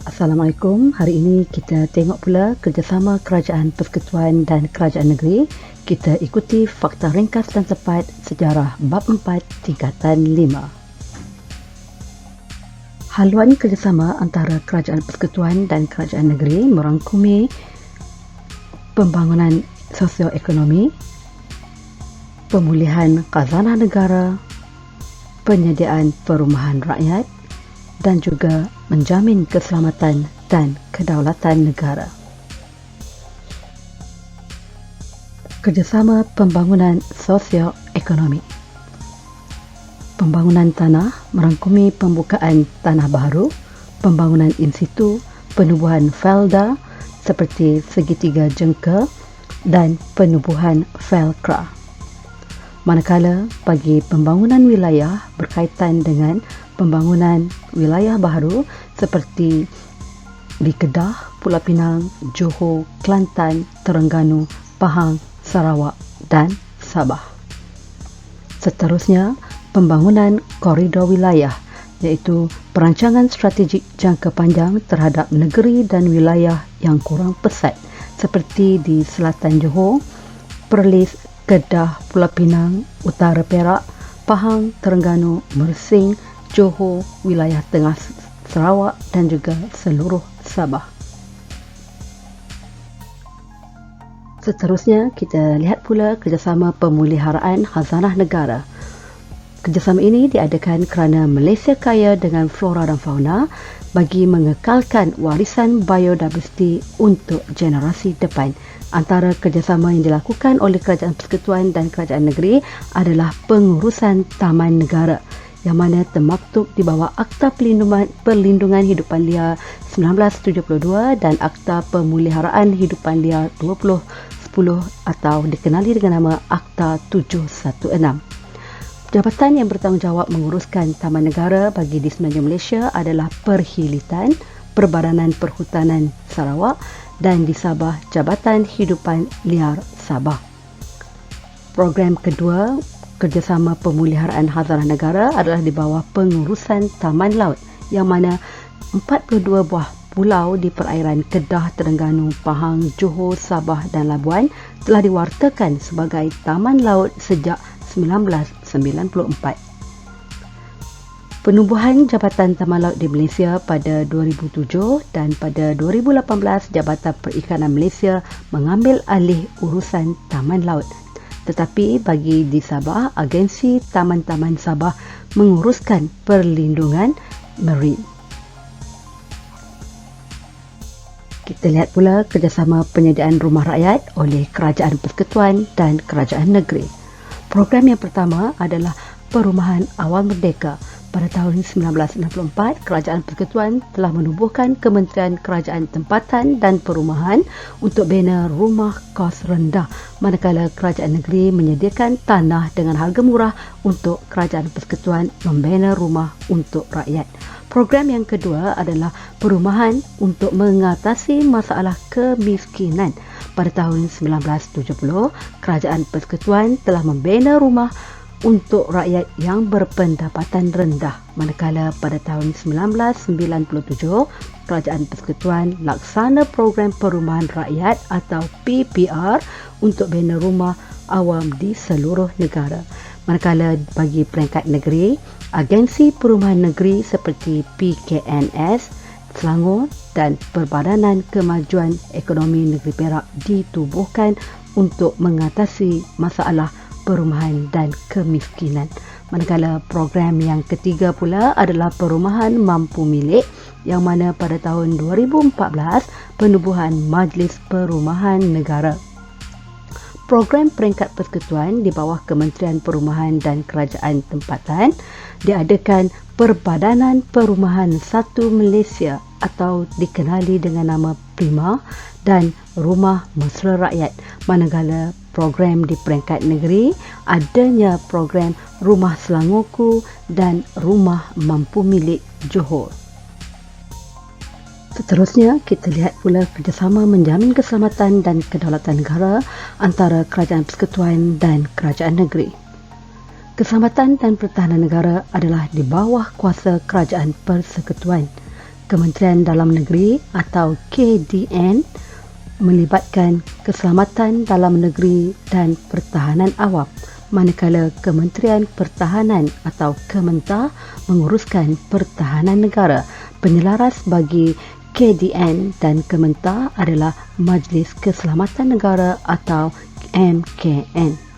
Assalamualaikum. Hari ini kita tengok pula kerjasama Kerajaan Persekutuan dan Kerajaan Negeri. Kita ikuti fakta ringkas dan tepat sejarah bab 4 tingkatan 5. Haluan kerjasama antara Kerajaan Persekutuan dan Kerajaan Negeri merangkumi pembangunan sosioekonomi, pemulihan khazanah negara, penyediaan perumahan rakyat dan juga menjamin keselamatan dan kedaulatan negara. Kerjasama pembangunan sosioekonomi. Pembangunan tanah merangkumi pembukaan tanah baru, pembangunan in situ, penubuhan felda seperti segitiga jengka dan penubuhan felkra. Manakala bagi pembangunan wilayah berkaitan dengan pembangunan wilayah baru seperti di Kedah, Pulau Pinang, Johor, Kelantan, Terengganu, Pahang, Sarawak dan Sabah. Seterusnya, pembangunan koridor wilayah iaitu perancangan strategik jangka panjang terhadap negeri dan wilayah yang kurang pesat seperti di selatan Johor, Perlis, Kedah, Pulau Pinang, Utara Perak, Pahang, Terengganu, Mersing, Johor, wilayah tengah Sarawak dan juga seluruh Sabah. Seterusnya, kita lihat pula kerjasama pemeliharaan khazanah negara. Kerjasama ini diadakan kerana Malaysia kaya dengan flora dan fauna bagi mengekalkan warisan biodiversiti untuk generasi depan. Antara kerjasama yang dilakukan oleh Kerajaan Persekutuan dan Kerajaan Negeri adalah pengurusan taman negara yang mana termaktub di bawah Akta Perlindungan Hidupan Liar 1972 dan Akta Pemeliharaan Hidupan Liar 2010 atau dikenali dengan nama Akta 716. Jabatan yang bertanggungjawab menguruskan taman negara bagi di Semenanjung Malaysia adalah Perhilitan, Perbadanan Perhutanan Sarawak dan di Sabah Jabatan Hidupan Liar Sabah. Program kedua, kerjasama pemeliharaan khazanah negara adalah di bawah pengurusan taman laut yang mana 42 buah pulau di perairan Kedah, Terengganu, Pahang, Johor, Sabah dan Labuan telah diwartakan sebagai taman laut sejak 1994. Penubuhan Jabatan Taman Laut di Malaysia pada 2007 dan pada 2018 Jabatan Perikanan Malaysia mengambil alih urusan taman laut. Tetapi bagi di Sabah, agensi Taman-Taman Sabah menguruskan perlindungan marine. Kita lihat pula kerjasama penyediaan rumah rakyat oleh Kerajaan Persekutuan dan Kerajaan Negeri. Program yang pertama adalah Perumahan Awal Merdeka. Pada tahun 1964, Kerajaan Persekutuan telah menubuhkan Kementerian Kerajaan Tempatan dan Perumahan untuk bina rumah kos rendah, manakala Kerajaan Negeri menyediakan tanah dengan harga murah untuk Kerajaan Persekutuan membina rumah untuk rakyat. Program yang kedua adalah perumahan untuk mengatasi masalah kemiskinan. Pada tahun 1970, Kerajaan Persekutuan telah membina rumah untuk rakyat yang berpendapatan rendah, manakala pada tahun 1997 Kerajaan Persekutuan laksana program perumahan rakyat atau PPR untuk bina rumah awam di seluruh negara. Manakala bagi peringkat negeri, agensi perumahan negeri seperti PKNS, Selangor dan Perbadanan Kemajuan Ekonomi Negeri Perak ditubuhkan untuk mengatasi masalah perumahan dan kemiskinan. Manakala program yang ketiga pula adalah perumahan mampu milik yang mana pada tahun 2014 penubuhan Majlis Perumahan Negara. Program peringkat persekutuan di bawah Kementerian Perumahan dan Kerajaan Tempatan diadakan Perbadanan Perumahan Satu Malaysia atau dikenali dengan nama Prima dan Rumah Mesra Rakyat. Manakala program di peringkat negeri adanya program Rumah Selangorku dan Rumah Mampu Milik Johor. Seterusnya, kita lihat pula kerjasama menjamin keselamatan dan kedaulatan negara antara Kerajaan Persekutuan dan Kerajaan Negeri. Keselamatan dan pertahanan negara adalah di bawah kuasa Kerajaan Persekutuan. Kementerian Dalam Negeri atau KDN melibatkan keselamatan dalam negeri dan pertahanan awam, manakala Kementerian Pertahanan atau Kementar menguruskan pertahanan negara. Penyelaras bagi KDN dan Kementar adalah Majlis Keselamatan Negara atau MKN.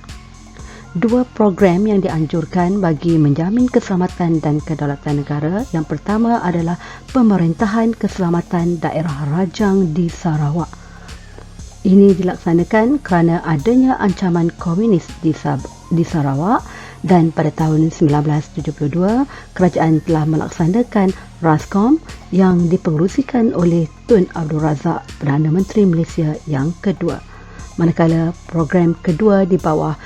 Dua program yang dianjurkan bagi menjamin keselamatan dan kedaulatan negara. Yang pertama adalah Pemerintahan Keselamatan Daerah Rajang di Sarawak. Ini dilaksanakan kerana adanya ancaman komunis di Sarawak, dan pada tahun 1972 kerajaan telah melaksanakan RASCOM yang dipengerusikan oleh Tun Abdul Razak, Perdana Menteri Malaysia yang kedua. Manakala program kedua di bawah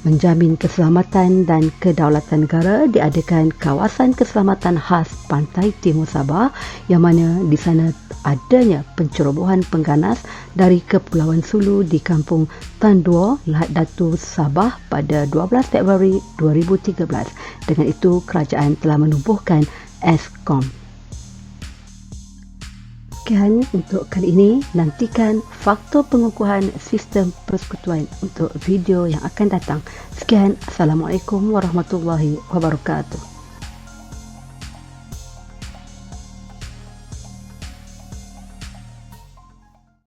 menjamin keselamatan dan kedaulatan negara diadakan Kawasan Keselamatan Khas Pantai Timur Sabah, yang mana di sana adanya pencerobohan pengganas dari Kepulauan Sulu di Kampung Tan Dua, Lahad Datu, Sabah pada 12 Februari 2013. Dengan itu, kerajaan telah menubuhkan ESKOM. Sekian untuk kali ini. Nantikan faktor pengukuhan sistem persekutuan untuk video yang akan datang. Sekian. Assalamualaikum warahmatullahi wabarakatuh.